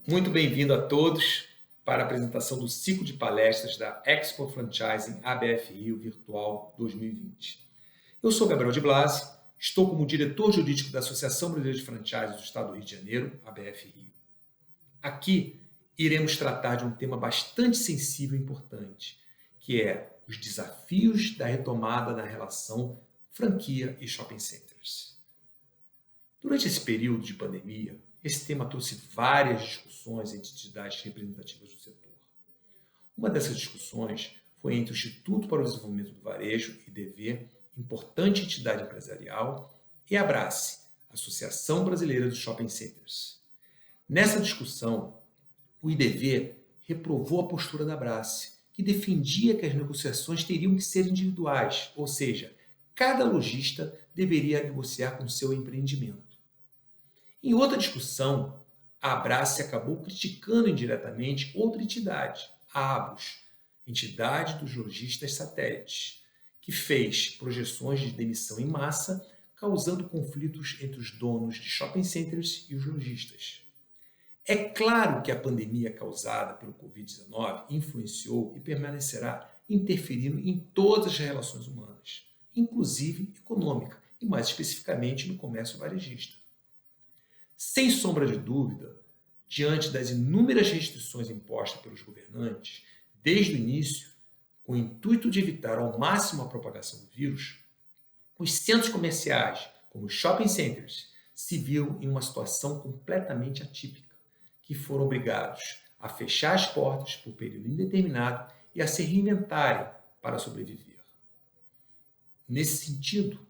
Muito bem-vindo a todos para a apresentação do ciclo de palestras da Expo Franchising ABF Rio Virtual 2020. Eu sou Gabriel de Blasi, estou como diretor jurídico da Associação Brasileira de Franchises do Estado do Rio de Janeiro, ABF Rio. Aqui iremos tratar de um tema bastante sensível e importante, que é os desafios da retomada na relação franquia e shopping centers. Durante esse período de pandemia, esse tema trouxe várias discussões entre entidades representativas do setor. Uma dessas discussões foi entre o Instituto para o Desenvolvimento do Varejo, IDV, importante entidade empresarial, e a Abrace, Associação Brasileira dos Shopping Centers. Nessa discussão, o IDV reprovou a postura da Abrace, que defendia que as negociações teriam que ser individuais, ou seja, cada lojista deveria negociar com seu empreendimento. Em outra discussão, a Abrace acabou criticando indiretamente outra entidade, a Abros, entidade dos lojistas satélites, que fez projeções de demissão em massa, causando conflitos entre os donos de shopping centers e os lojistas. É claro que a pandemia causada pelo Covid-19 influenciou e permanecerá interferindo em todas as relações humanas, inclusive econômica, e mais especificamente no comércio varejista. Sem sombra de dúvida, diante das inúmeras restrições impostas pelos governantes, desde o início, com o intuito de evitar ao máximo a propagação do vírus, os centros comerciais, como os shopping centers, se viram em uma situação completamente atípica, que foram obrigados a fechar as portas por período indeterminado e a se reinventarem para sobreviver. Nesse sentido,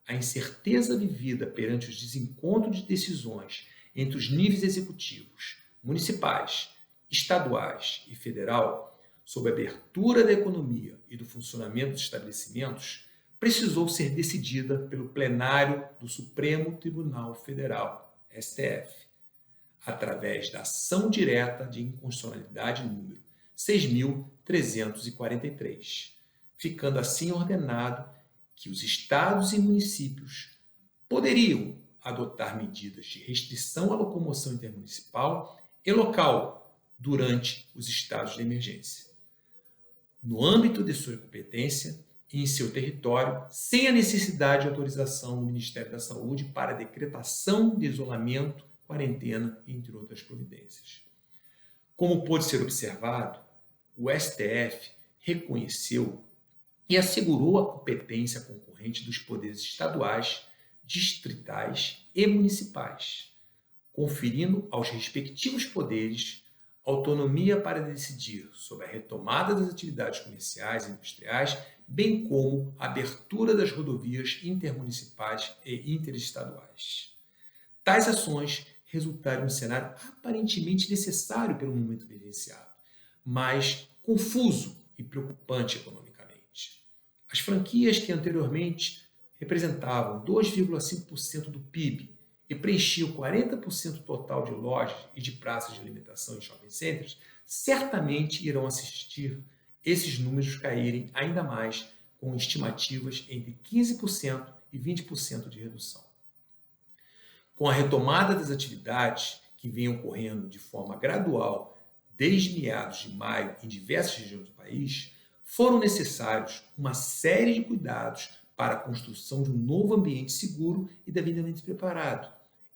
a incerteza vivida perante os desencontros de decisões entre os níveis executivos, municipais, estaduais e federal, sobre a abertura da economia e do funcionamento dos estabelecimentos, precisou ser decidida pelo plenário do Supremo Tribunal Federal, STF, através da ação direta de inconstitucionalidade número 6.343, ficando assim ordenado que os estados e municípios poderiam adotar medidas de restrição à locomoção intermunicipal e local durante os estados de emergência, no âmbito de sua competência e em seu território, sem a necessidade de autorização do Ministério da Saúde para a decretação de isolamento, quarentena, entre outras providências. Como pôde ser observado, o STF reconheceu e assegurou a competência concorrente dos poderes estaduais, distritais e municipais, conferindo aos respectivos poderes autonomia para decidir sobre a retomada das atividades comerciais e industriais, bem como a abertura das rodovias intermunicipais e interestaduais. Tais ações resultaram em um cenário aparentemente necessário pelo momento vivenciado, mas confuso e preocupante economicamente. As franquias que anteriormente representavam 2,5% do PIB e preenchiam 40% total de lojas e de praças de alimentação em shopping centers, certamente irão assistir esses números caírem ainda mais, com estimativas entre 15% e 20% de redução. Com a retomada das atividades, que vem ocorrendo de forma gradual desde meados de maio em diversas regiões do país, foram necessários uma série de cuidados para a construção de um novo ambiente seguro e devidamente preparado,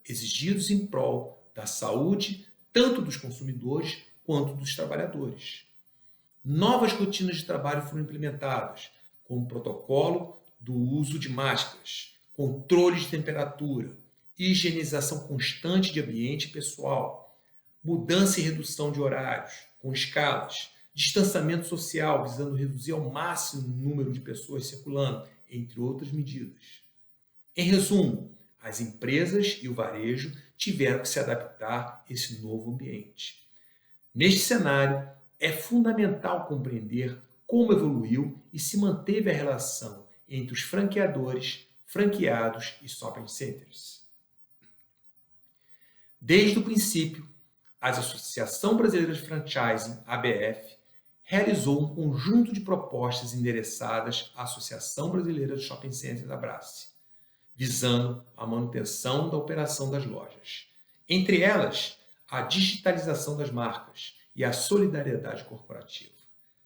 exigidos em prol da saúde tanto dos consumidores quanto dos trabalhadores. Novas rotinas de trabalho foram implementadas, como o protocolo do uso de máscaras, controle de temperatura, higienização constante de ambiente pessoal, mudança e redução de horários, com escalas, distanciamento social, visando reduzir ao máximo o número de pessoas circulando, entre outras medidas. Em resumo, as empresas e o varejo tiveram que se adaptar a esse novo ambiente. Neste cenário, é fundamental compreender como evoluiu e se manteve a relação entre os franqueadores, franqueados e shopping centers. Desde o princípio, a Associação Brasileira de Franchising, ABF, realizou um conjunto de propostas endereçadas à Associação Brasileira de Shopping Centers, Abrace, visando a manutenção da operação das lojas. Entre elas, a digitalização das marcas e a solidariedade corporativa.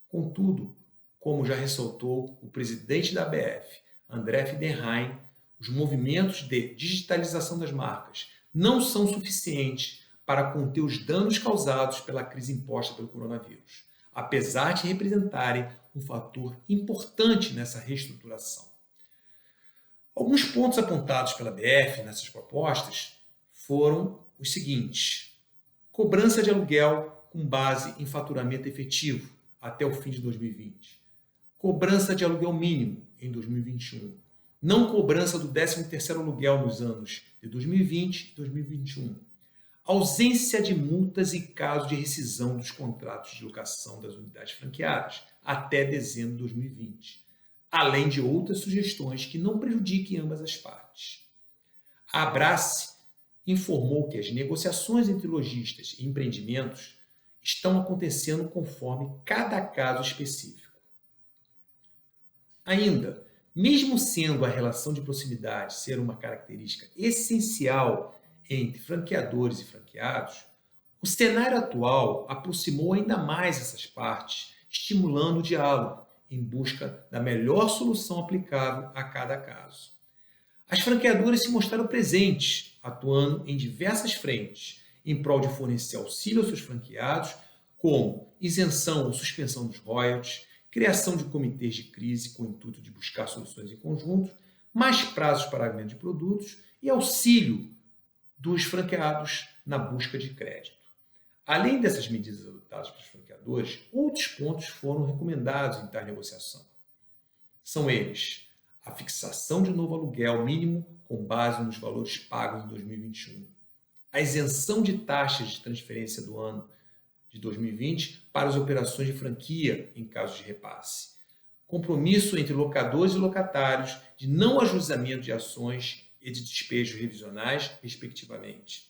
Contudo, como já ressaltou o presidente da ABF, André Fidenheim, os movimentos de digitalização das marcas não são suficientes para conter os danos causados pela crise imposta pelo coronavírus, apesar de representarem um fator importante nessa reestruturação. Alguns pontos apontados pela ABF nessas propostas foram os seguintes: cobrança de aluguel com base em faturamento efetivo até o fim de 2020. Cobrança de aluguel mínimo em 2021. Não cobrança do 13º aluguel nos anos de 2020 e 2021. Ausência de multas em caso de rescisão dos contratos de locação das unidades franqueadas até dezembro de 2020, além de outras sugestões que não prejudiquem ambas as partes. A Abrace informou que as negociações entre lojistas e empreendimentos estão acontecendo conforme cada caso específico. Ainda, mesmo sendo a relação de proximidade ser uma característica essencial entre franqueadores e franqueados, o cenário atual aproximou ainda mais essas partes, estimulando o diálogo em busca da melhor solução aplicável a cada caso. As franqueadoras se mostraram presentes, atuando em diversas frentes, em prol de fornecer auxílio aos seus franqueados, como isenção ou suspensão dos royalties, criação de comitês de crise com o intuito de buscar soluções em conjunto, mais prazos para pagamento de produtos e auxílio dos franqueados na busca de crédito. Além dessas medidas adotadas pelos franqueadores, outros pontos foram recomendados em tal negociação. São eles: a fixação de novo aluguel mínimo com base nos valores pagos em 2021, a isenção de taxas de transferência do ano de 2020 para as operações de franquia em caso de repasse, compromisso entre locadores e locatários de não ajuizamento de ações e de despejos revisionais, respectivamente.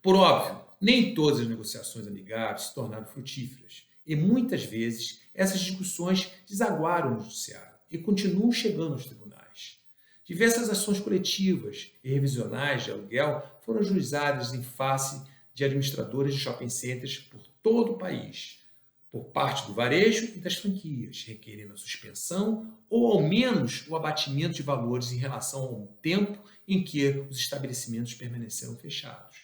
Por óbvio, nem todas as negociações amigáveis se tornaram frutíferas, e muitas vezes essas discussões desaguaram no judiciário e continuam chegando aos tribunais. Diversas ações coletivas e revisionais de aluguel foram ajuizadas em face de administradores de shopping centers por todo o país, por parte do varejo e das franquias, requerendo a suspensão ou, ao menos, o abatimento de valores em relação ao tempo em que os estabelecimentos permaneceram fechados.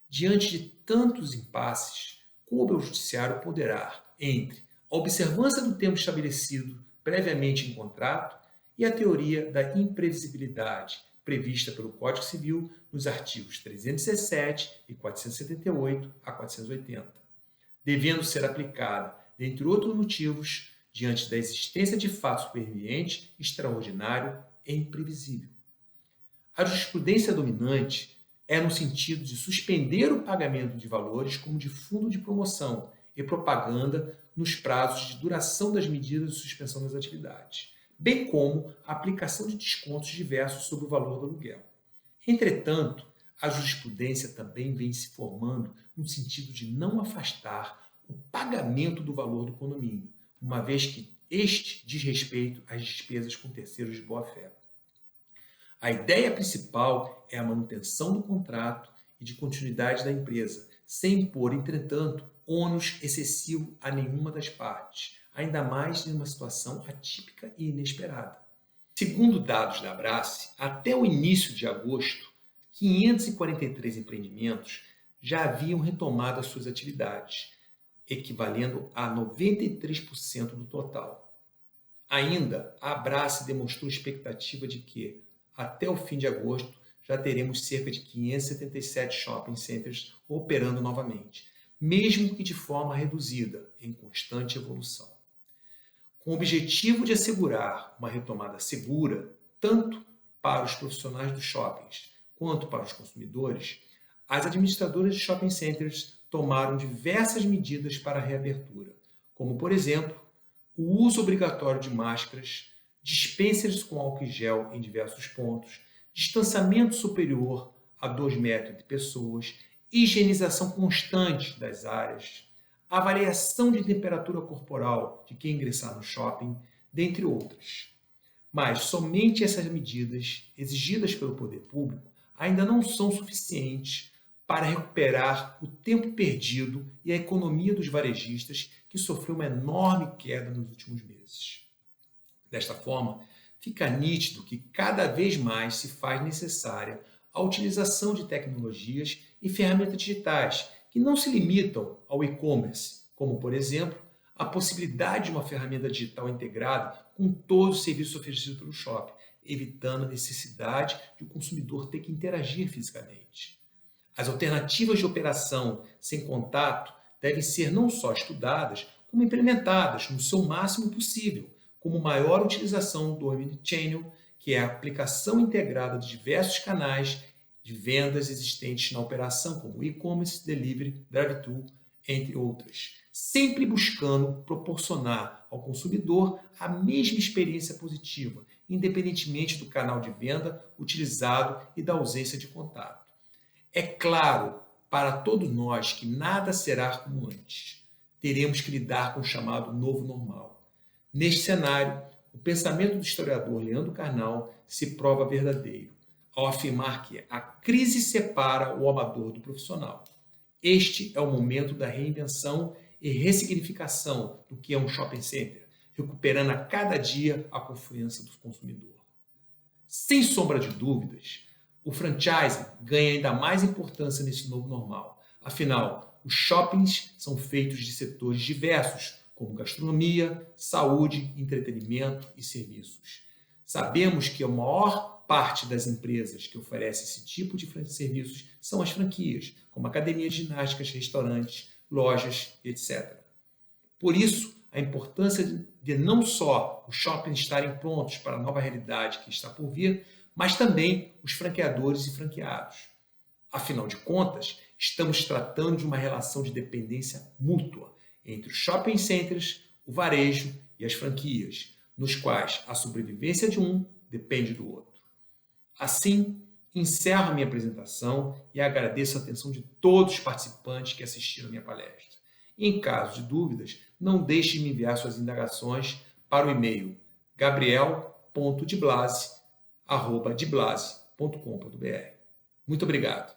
Diante de tantos impasses, coube ao judiciário ponderar entre a observância do tempo estabelecido previamente em contrato e a teoria da imprevisibilidade prevista pelo Código Civil nos artigos 317 e 478 a 480, devendo ser aplicada, dentre outros motivos, diante da existência de fato superveniente, extraordinário e imprevisível. A jurisprudência dominante é no sentido de suspender o pagamento de valores como de fundo de promoção e propaganda nos prazos de duração das medidas de suspensão das atividades, bem como a aplicação de descontos diversos sobre o valor do aluguel. Entretanto, a jurisprudência também vem se formando no sentido de não afastar o pagamento do valor do condomínio, uma vez que este diz respeito às despesas com terceiros de boa-fé. A ideia principal é a manutenção do contrato e de continuidade da empresa, sem impor, entretanto, ônus excessivo a nenhuma das partes, ainda mais em uma situação atípica e inesperada. Segundo dados da Abrace, até o início de agosto, 543 empreendimentos já haviam retomado as suas atividades, equivalendo a 93% do total. Ainda, a Abrace demonstrou expectativa de que, até o fim de agosto, já teremos cerca de 577 shopping centers operando novamente, mesmo que de forma reduzida, em constante evolução. Com o objetivo de assegurar uma retomada segura, tanto para os profissionais dos shoppings quanto para os consumidores, as administradoras de shopping centers tomaram diversas medidas para a reabertura, como, por exemplo, o uso obrigatório de máscaras, dispensers com álcool em gel em diversos pontos, distanciamento superior a 2 metros entre pessoas, higienização constante das áreas, avaliação de temperatura corporal de quem ingressar no shopping, dentre outras. Mas somente essas medidas, exigidas pelo poder público, ainda não são suficientes para recuperar o tempo perdido e a economia dos varejistas, que sofreu uma enorme queda nos últimos meses. Desta forma, fica nítido que cada vez mais se faz necessária a utilização de tecnologias e ferramentas digitais que não se limitam ao e-commerce, como, por exemplo, a possibilidade de uma ferramenta digital integrada com todos os serviços oferecidos pelo shopping, evitando a necessidade de o consumidor ter que interagir fisicamente. As alternativas de operação sem contato devem ser não só estudadas, como implementadas no seu máximo possível, como maior utilização do Omnichannel, que é a aplicação integrada de diversos canais de vendas existentes na operação, como e-commerce, delivery, drive-thru, entre outras, sempre buscando proporcionar ao consumidor a mesma experiência positiva, independentemente do canal de venda utilizado e da ausência de contato. É claro para todos nós que nada será como antes. Teremos que lidar com o chamado novo normal. Neste cenário, o pensamento do historiador Leandro Carnal se prova verdadeiro, ao afirmar que a crise separa o amador do profissional. Este é o momento da reinvenção e ressignificação do que é um shopping center, recuperando a cada dia a confiança do consumidor. Sem sombra de dúvidas, o franchising ganha ainda mais importância nesse novo normal. Afinal, os shoppings são feitos de setores diversos, como gastronomia, saúde, entretenimento e serviços. Sabemos que a maior parte das empresas que oferecem esse tipo de serviços são as franquias, como academias de ginásticas, restaurantes, lojas, etc. Por isso, a importância de não só os shoppings estarem prontos para a nova realidade que está por vir, mas também os franqueadores e franqueados. Afinal de contas, estamos tratando de uma relação de dependência mútua entre os shopping centers, o varejo e as franquias, nos quais a sobrevivência de um depende do outro. Assim, encerro a minha apresentação e agradeço a atenção de todos os participantes que assistiram a minha palestra. E, em caso de dúvidas, não deixe de me enviar suas indagações para o e-mail gabriel.deblase@deblase.com.br. Muito obrigado.